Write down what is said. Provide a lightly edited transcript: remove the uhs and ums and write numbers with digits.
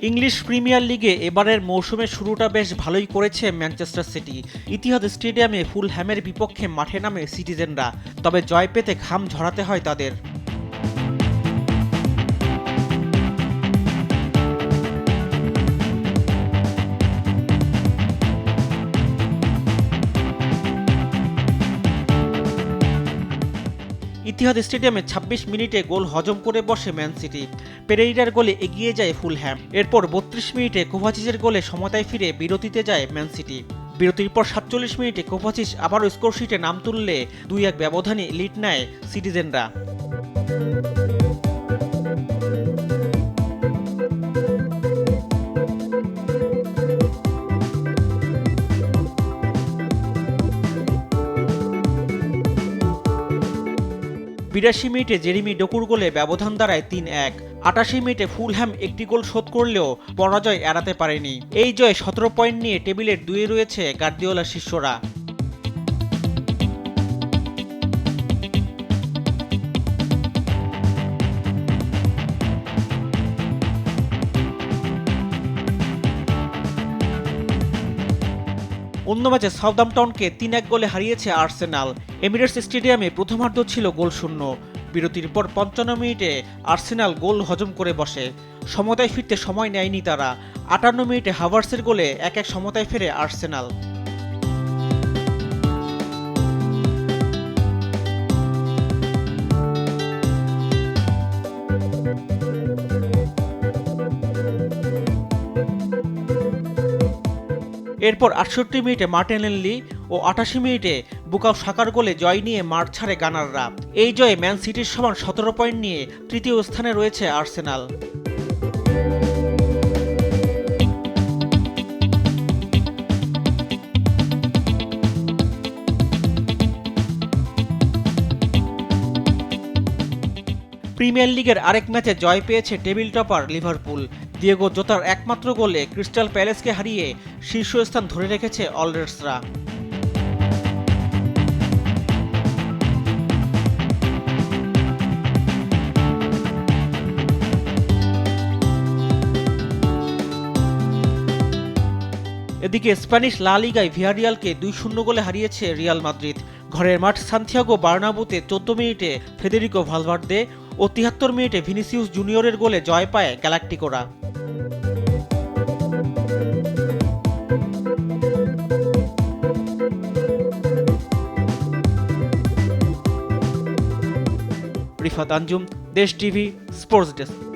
English premier লিগে এবারের মৌসুমের শুরুটা বেশ ভালোই করেছে ম্যানচেস্টার সিটি। ইতিহাদ স্টেডিয়ামে ফুলহ্যামের বিপক্ষে মাঠে নামে সিটিজেনরা, তবে জয় পেতে ঘাম ঝরাতে হয় তাদের। ইতিহাদ স্টেডিয়ামে ২৬ মিনিটে গোল হজম করে বসে ম্যান সিটি। পেরেইরার গোলে এগিয়ে যায় ফুলহ্যাম। এরপর ৩২ মিনিটে কোভাচিচের গোলে সমতায় ফিরে বিরতিতে যায় ম্যান সিটি। বিরতির পর ৪৭ মিনিটে কোভাচিচ আবারও স্কোরশিটে নাম তুললে ২-১ ব্যবধানে লিড নেয় সিটিজেনরা। বিরাশি মিনিটে জেরেমি ডোকুর গোলে ব্যবধান দাঁড়ায় ৩-১। ৮৮ মিনিটে ফুলহ্যাম একটি গোল শোধ করলেও পরাজয় এড়াতে পারেনি। এই জয়ে ১৭ পয়েন্ট নিয়ে টেবিলের ২-এ রয়েছে গার্দিওলার শিষ্যরা। অন্য ম্যাচে সাউদাম্পটনকে ৩-১ গোলে হারিয়েছে আর্সেনাল। এমিরেটস স্টেডিয়ামে প্রথমার্ধ ছিল গোলশূন্য। বিরতির পর ৫৫ মিনিটে আর্সেনাল গোল হজম করে বসে। সমতায় ফিরতে সময় নেয়নি তারা। ৫৮ মিনিটে হাভার্সের গোলে ১-১ সমতায় ফেরে আর্সেনাল। এরপর ৬৮ মিনিটে মার্টিনেল্লি ও ৮৮ মিনিটে বুকাও সাকার গোলে জয় নিয়ে মাঠ ছাড়ে গানাররা। এই জয়ে ম্যান সিটির সমান ১৭ পয়েন্ট নিয়ে তৃতীয় স্থানে রয়েছে আর্সেনাল। প্রিমিয়ার লিগের আরেক ম্যাচে জয় পেয়েছে টেবিল টপার লিভারপুল। দিয়েগো জোতার একমাত্র গোলে ক্রিস্টাল প্যালেসকে হারিয়ে শীর্ষস্থান ধরে রেখেছে অলরেডসরা। এদিকে স্প্যানিশ লা লিগায় ভিয়ারিয়ালকে ২-০ গোলে হারিয়েছে রিয়াল মাদ্রিদ। ঘরের মাঠ সান্তিয়াগো বার্নাব্যুতে ১৪ মিনিটে ফেদেরিকো ভালভার্দে ও ৭৩ মিনিটে ভিনিসিয়াস জুনিয়রের গোলে জয় পায় গ্যালাক্টিকোরা। রিফাত আঞ্জুম, দেশ টিভি, স্পোর্টস ডেস্ক।